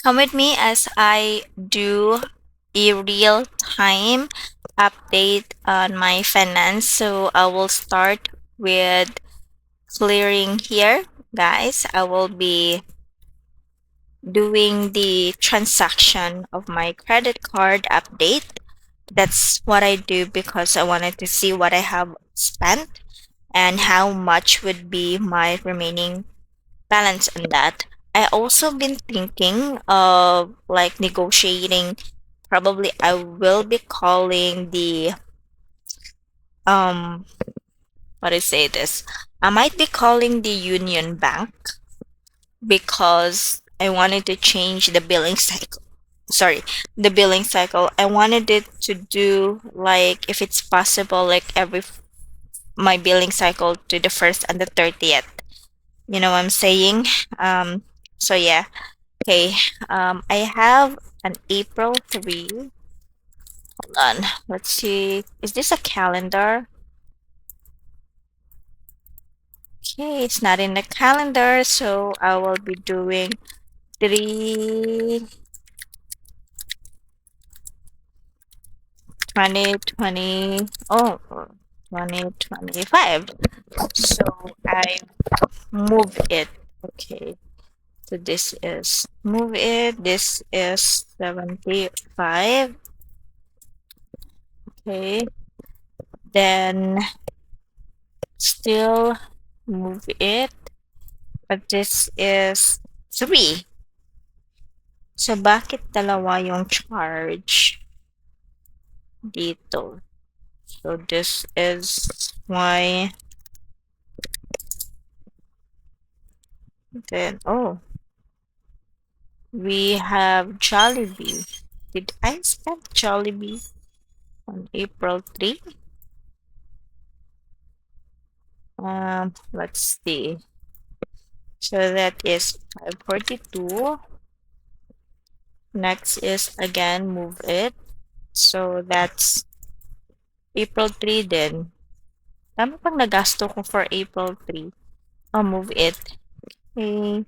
Come with me as I do a real time update on my finance. So I will start with clearing here, guys. I will be doing the transaction of my credit card update. That's what I do because I wanted to see what I have spent and how much would be my remaining balance on that. I also been thinking of like negotiating. Probably I will be calling the um what do I say this? I might be calling the Union Bank because I wanted to change the billing cycle. Sorry, the billing cycle. I wanted it to do like if it's possible like my billing cycle to the first and the 30th. You know what I'm saying? Um so yeah. Okay, I have an April 3. Hold on. Let's see. Is this a calendar? Okay, it's not in the calendar, so I will be doing 3 2020. Oh, 2025. So I move it. Okay, so this is move it. This is 75. Okay, then still move it. But this is 3. So, bakit dalawa yung charge dito? So, this is why then, oh, we have Jollibee. Did I spend Jollibee on April 3? Let's see. So, that is 542. Next is again move it. So, that's April 3 din. Tama pang nagasto ko for April 3. I'll move it. Okay.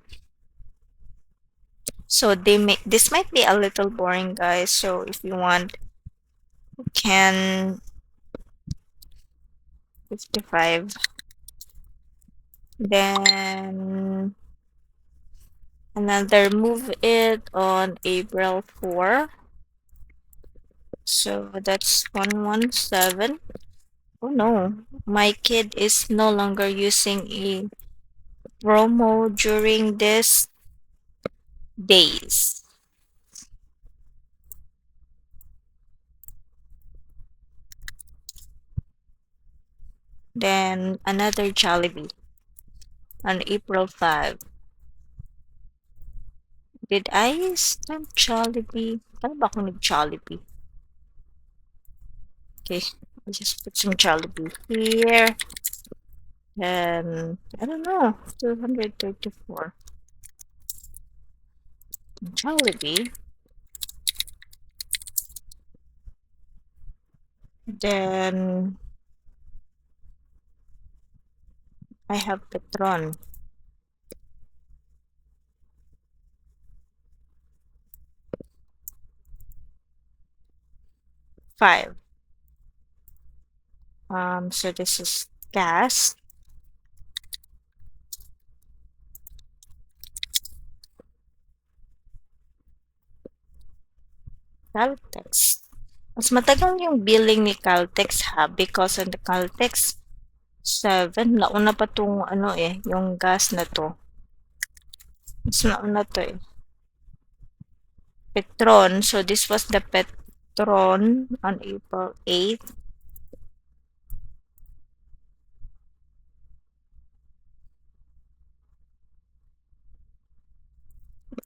So this might be a little boring, guys. So if you want, you can 55. Then another move it on April 4. So that's 117. Oh no, my kid is no longer using a promo during these days. Then another Jollibee on April 5. Did I stamp Jollibee? Paano ba ako nag-Jollibee? Okay, I'll just put some Jollibee here. And I don't know, 234. Jollibee. Then I have Petron. 5. So this is gas. Caltex. Mas matagal yung billing ni Caltex ha because on the Caltex 7, nauna pa tong ano eh, yung gas na to. Mas nauna to eh. Petron. So this was the Petron on April 8.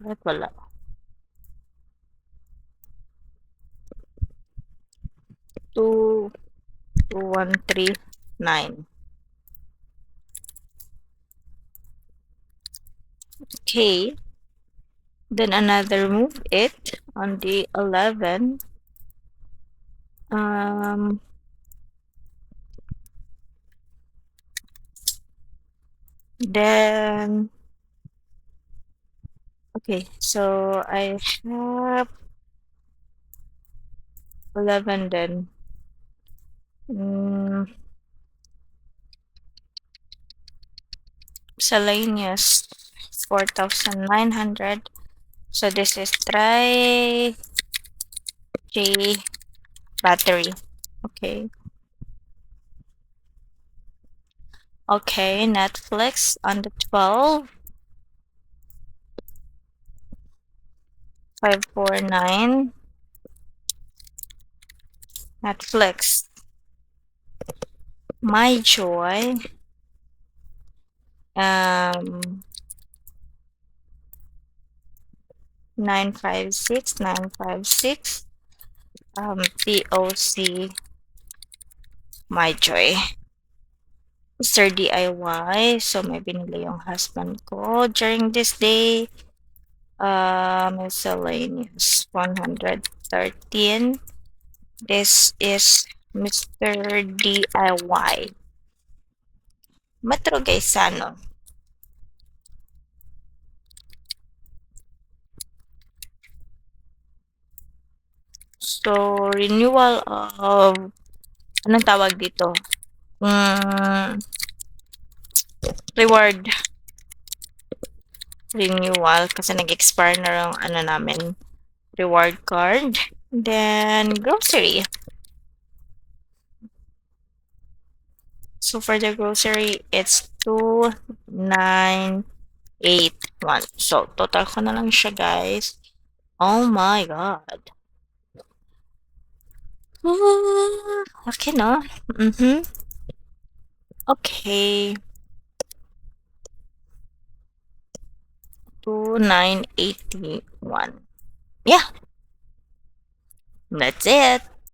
Bakit wala? 22139. Okay. Then another move it on the 11. Um, then Okay, so I have 11 then. Mm, miscellaneous 4,900. So this is try J battery. Okay. Okay, Netflix on the 12, 549. Netflix. My Joy. Um 956 956. TOC My Joy. Mr. DIY. So may binili yung husband ko during this day. Miscellaneous 113. This is Mr. DIY. Metro Gaisano. So, renewal of, anong tawag dito? Reward renewal kasi nag-expire na yung ano namin, reward card. Then, grocery. So, for the grocery, it's 2,981. So, total ko na lang siya, guys. Oh my God. Okay, no? Okay. 2,981. Yeah, that's it.